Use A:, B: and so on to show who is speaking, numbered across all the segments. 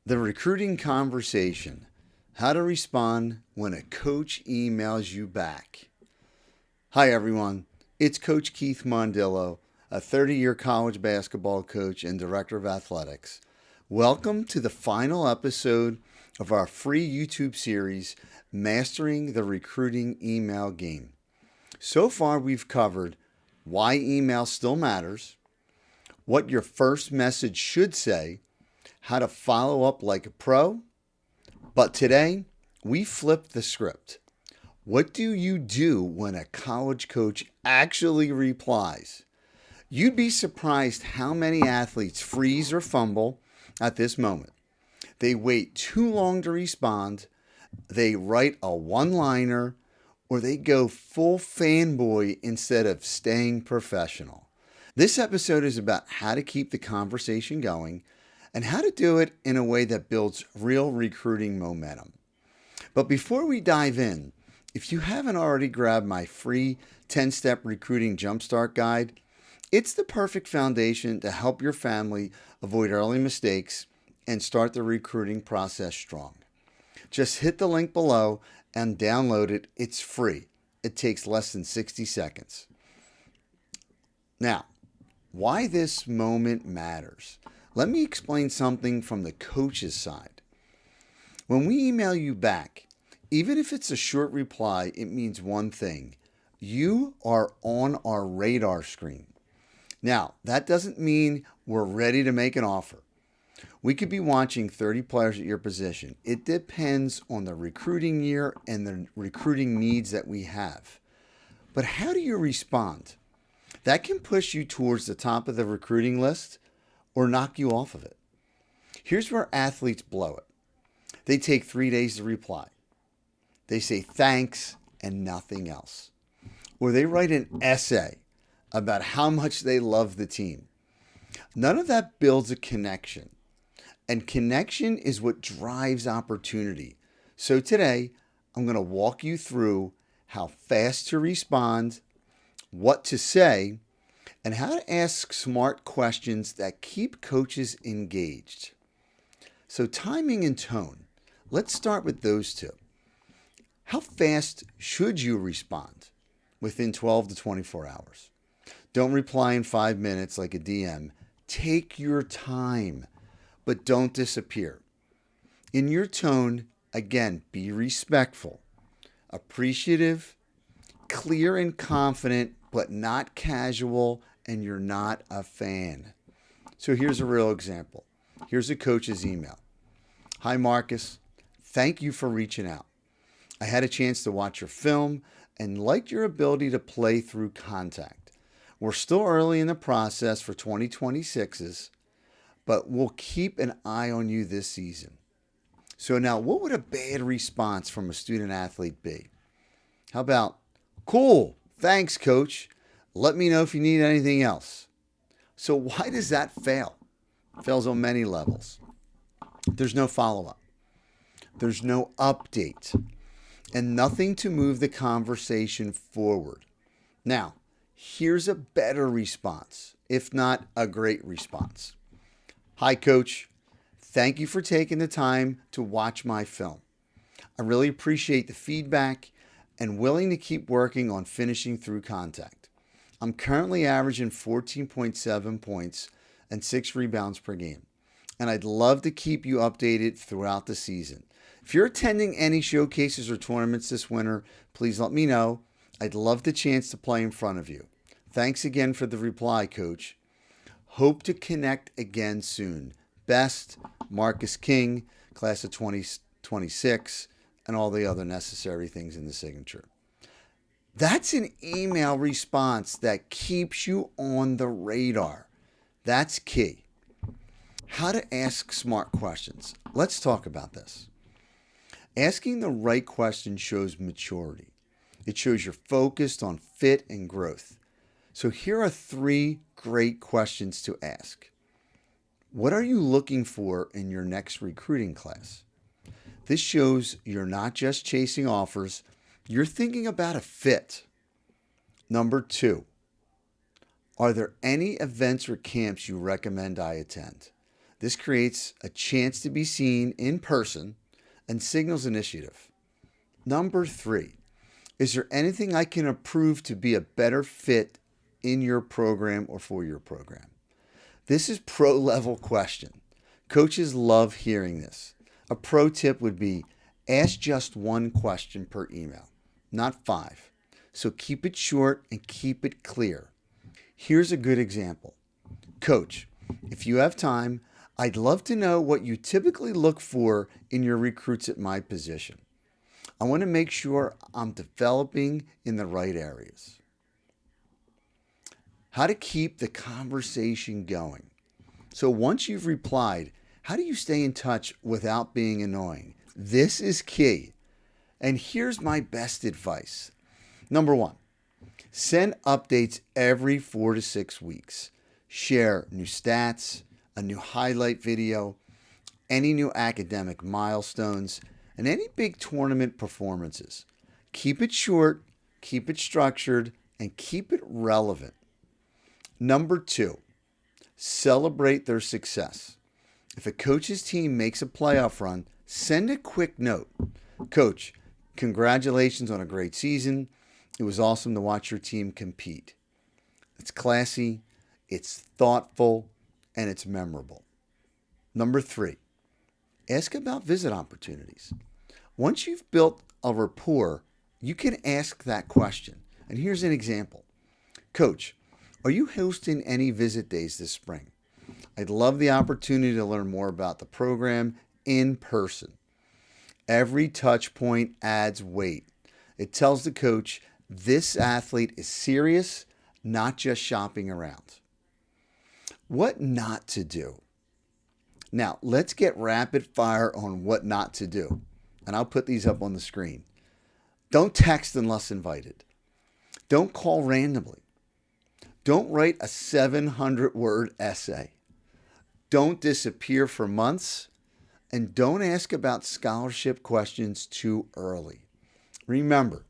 A: The recruiting conversation. How to respond when a coach emails you back. Hi, everyone. It's Coach Keith Mondillo, a 30-year college basketball coach and director of athletics. Welcome to the final episode of our free YouTube series, Mastering the Recruiting Email Game. So far, we've covered why email still matters, what your first message should say, how to follow up like a pro. But today, we flip the script. What do you do when a college coach actually replies? You'd be surprised how many athletes freeze or fumble at this moment. They wait too long to respond, they write a one-liner, or they go full fanboy instead of staying professional. This episode is about how to keep the conversation going and how to do it in a way that builds real recruiting momentum. But before we dive in, if you haven't already grabbed my free 10-step recruiting jumpstart guide, it's the perfect foundation to help your family avoid early mistakes and start the recruiting process strong. Just hit the link below and download it. It's free. It takes less than 60 seconds. Now, why this moment matters. Let me explain something from the coach's side. When we email you back, even if it's a short reply, it means one thing. You are on our radar screen. Now, that doesn't mean we're ready to make an offer. We could be watching 30 players at your position. It depends on the recruiting year and the recruiting needs that we have. But how do you respond? That can push you towards the top of the recruiting list or knock you off of it. Here's where athletes blow it. They take 3 days to reply. They say thanks and nothing else. Or they write an essay about how much they love the team. None of that builds a connection. And connection is what drives opportunity. So today, I'm going to walk you through how fast to respond, what to say, and how to ask smart questions that keep coaches engaged. So timing and tone. Let's start with those two. How fast should you respond? Within 12 to 24 hours. Don't reply in 5 minutes like a DM. Take your time, but don't disappear. In your tone, again, be respectful, appreciative, clear and confident, but not casual, and you're not a fan. So here's a real example. Here's a coach's email. Hi, Marcus. Thank you for reaching out. I had a chance to watch your film and liked your ability to play through contact. We're still early in the process for 2026's, but we'll keep an eye on you this season. So now, what would a bad response from a student athlete be? How about, cool, thanks, coach. Let me know if you need anything else. So why does that fail? It fails on many levels. There's no follow-up. There's no update. And nothing to move the conversation forward. Now, here's a better response, if not a great response. Hi, coach. Thank you for taking the time to watch my film. I really appreciate the feedback and willing to keep working on finishing through contact. I'm currently averaging 14.7 points and 6 rebounds per game, and I'd love to keep you updated throughout the season. If you're attending any showcases or tournaments this winter, please let me know. I'd love the chance to play in front of you. Thanks again for the reply, coach. Hope to connect again soon. Best, Marcus King, class of 2026, and all the other necessary things in the signature. That's an email response that keeps you on the radar. That's key. How to ask smart questions. Let's talk about this. Asking the right question shows maturity. It shows you're focused on fit and growth. So here are 3 great questions to ask. What are you looking for in your next recruiting class? This shows you're not just chasing offers, you're thinking about a fit. Number 2, are there any events or camps you recommend I attend? This creates a chance to be seen in person and signals initiative. Number 3, is there anything I can improve to be a better fit in your program or for your program? This is pro level question. Coaches love hearing this. A pro tip would be ask just one question per email, not 5. So keep it short and keep it clear. Here's a good example. Coach, if you have time, I'd love to know what you typically look for in your recruits at my position. I want to make sure I'm developing in the right areas. How to keep the conversation going. So once you've replied, how do you stay in touch without being annoying? This is key. And here's my best advice. Number 1, send updates every 4 to 6 weeks. Share new stats, a new highlight video, any new academic milestones, and any big tournament performances. Keep it short, keep it structured, and keep it relevant. Number 2, celebrate their success. If a coach's team makes a playoff run, send a quick note. Coach, congratulations on a great season. It was awesome to watch your team compete. It's classy, it's thoughtful, and it's memorable. Number 3, ask about visit opportunities. Once you've built a rapport, you can ask that question. And here's an example. Coach, are you hosting any visit days this spring? I'd love the opportunity to learn more about the program in person. Every touch point adds weight. It tells the coach this athlete is serious, not just shopping around. What not to do? Now, let's get rapid fire on what not to do. And I'll put these up on the screen. Don't text unless invited. Don't call randomly. Don't write a 700-word essay. Don't disappear for months. And don't ask about scholarship questions too early. Remember,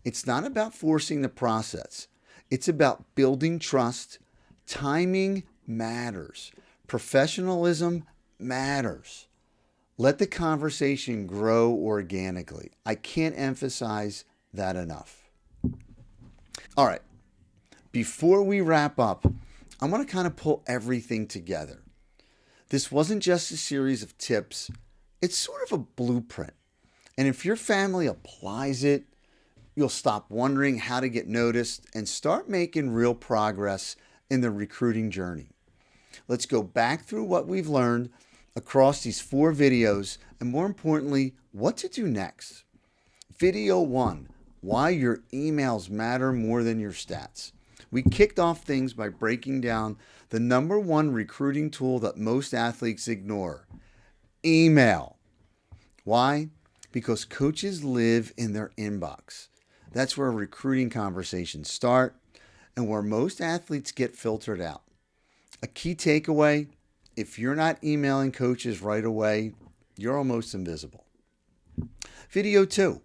A: it's not about forcing the process. It's about building trust. Timing matters. Professionalism matters. Let the conversation grow organically. I can't emphasize that enough. All right. Before we wrap up, I want to kind of pull everything together. This wasn't just a series of tips. It's sort of a blueprint. And if your family applies it, you'll stop wondering how to get noticed and start making real progress in the recruiting journey. Let's go back through what we've learned across these 4 videos, and more importantly, what to do next. Video 1, why your emails matter more than your stats. We kicked off things by breaking down the number 1 recruiting tool that most athletes ignore, email. Why? Because coaches live in their inbox. That's where recruiting conversations start and where most athletes get filtered out. A key takeaway, if you're not emailing coaches right away, you're almost invisible. Video 2,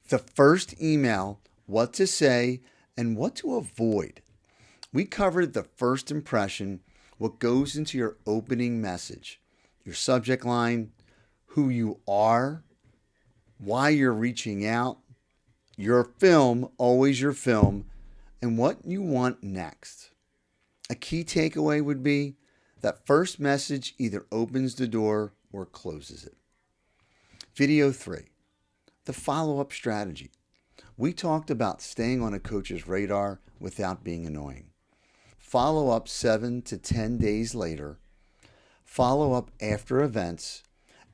A: the first email, what to say and what to avoid. We covered the first impression, what goes into your opening message, your subject line, who you are, why you're reaching out, your film, always your film, and what you want next. A key takeaway would be that first message either opens the door or closes it. Video 3, the follow-up strategy. We talked about staying on a coach's radar without being annoying. Follow up 7 to 10 days later, follow up after events,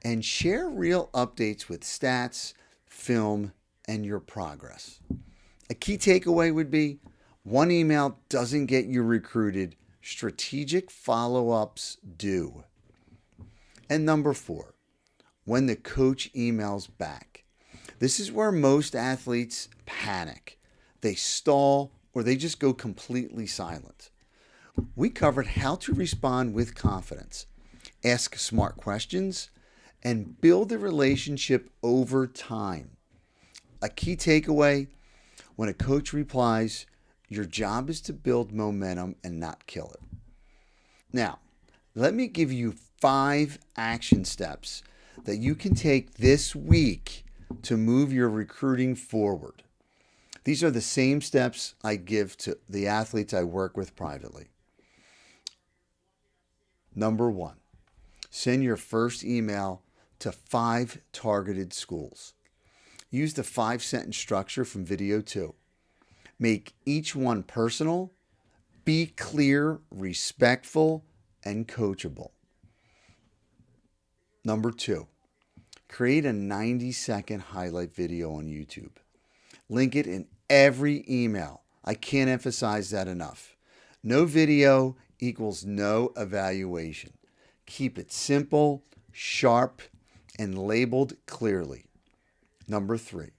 A: and share real updates with stats, film, and your progress. A key takeaway would be 1 email doesn't get you recruited. Strategic follow-ups do. And number 4, when the coach emails back. This is where most athletes panic. They stall or they just go completely silent. We covered how to respond with confidence, ask smart questions, and build a relationship over time. A key takeaway, when a coach replies, your job is to build momentum and not kill it. Now, let me give you 5 action steps that you can take this week to move your recruiting forward. These are the same steps I give to the athletes I work with privately. Number 1, send your first email to 5 targeted schools. Use the 5-sentence structure from video 2. Make each one personal, be clear, respectful, and coachable. Number 2, create a 90-second highlight video on YouTube. Link it in every email. I can't emphasize that enough. No video equals no evaluation. Keep it simple, sharp, and labeled clearly. Number 3,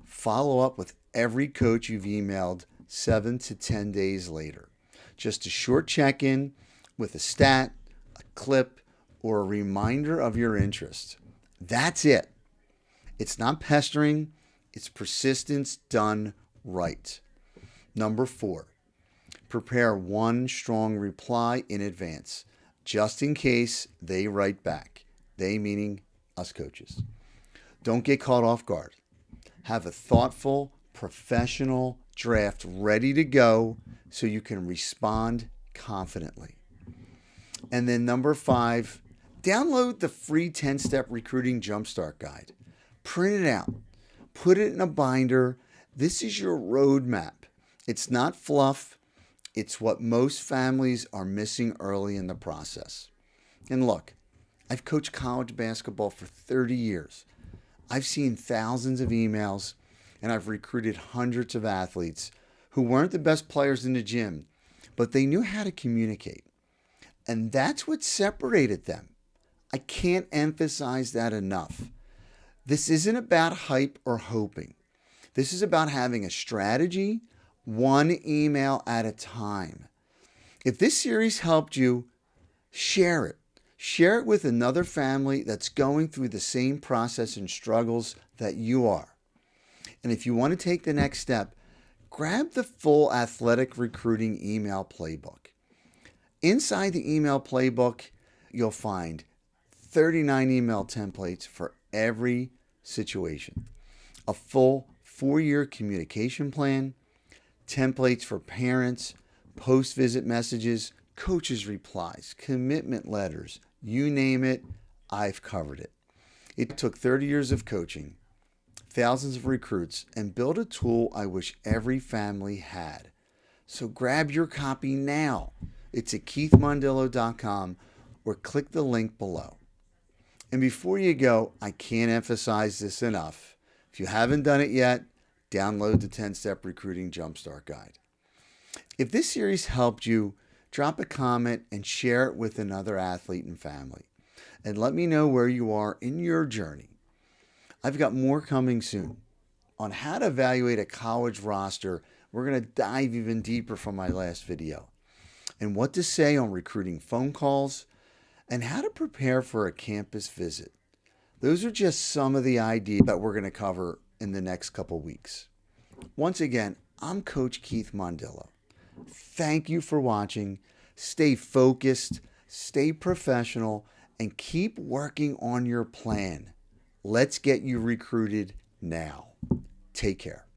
A: follow up with every coach you've emailed 7 to 10 days later. Just a short check-in with a stat, a clip, or a reminder of your interest. That's it. It's not pestering, it's persistence done right. Number 4, prepare one strong reply in advance, just in case they write back. They meaning us coaches. Don't get caught off guard. Have a thoughtful, professional draft ready to go so you can respond confidently. And then number 5, download the free 10-step recruiting jumpstart guide. Print it out. Put it in a binder. This is your roadmap. It's not fluff. It's what most families are missing early in the process. And look, I've coached college basketball for 30 years. I've seen thousands of emails, and I've recruited hundreds of athletes who weren't the best players in the gym, but they knew how to communicate. And that's what separated them. I can't emphasize that enough. This isn't about hype or hoping. This is about having a strategy, one email at a time. If this series helped you, share it. Share it with another family that's going through the same process and struggles that you are. And if you want to take the next step, grab the full athletic recruiting email playbook. Inside the email playbook, you'll find 39 email templates for every situation, a full 4-year communication plan, templates for parents, post-visit messages, coaches' replies, commitment letters, you name it, I've covered it. It took 30 years of coaching, thousands of recruits, and built a tool I wish every family had. So grab your copy now. It's at keithmondillo.com or click the link below. And before you go, I can't emphasize this enough. If you haven't done it yet, download the 10-Step Recruiting Jumpstart Guide. If this series helped you, drop a comment and share it with another athlete and family. And let me know where you are in your journey. I've got more coming soon. On how to evaluate a college roster, we're going to dive even deeper from my last video. And what to say on recruiting phone calls, and how to prepare for a campus visit. Those are just some of the ideas that we're going to cover in the next couple weeks. Once again, I'm Coach Keith Mondillo. Thank you for watching. Stay focused, stay professional, and keep working on your plan. Let's get you recruited now. Take care.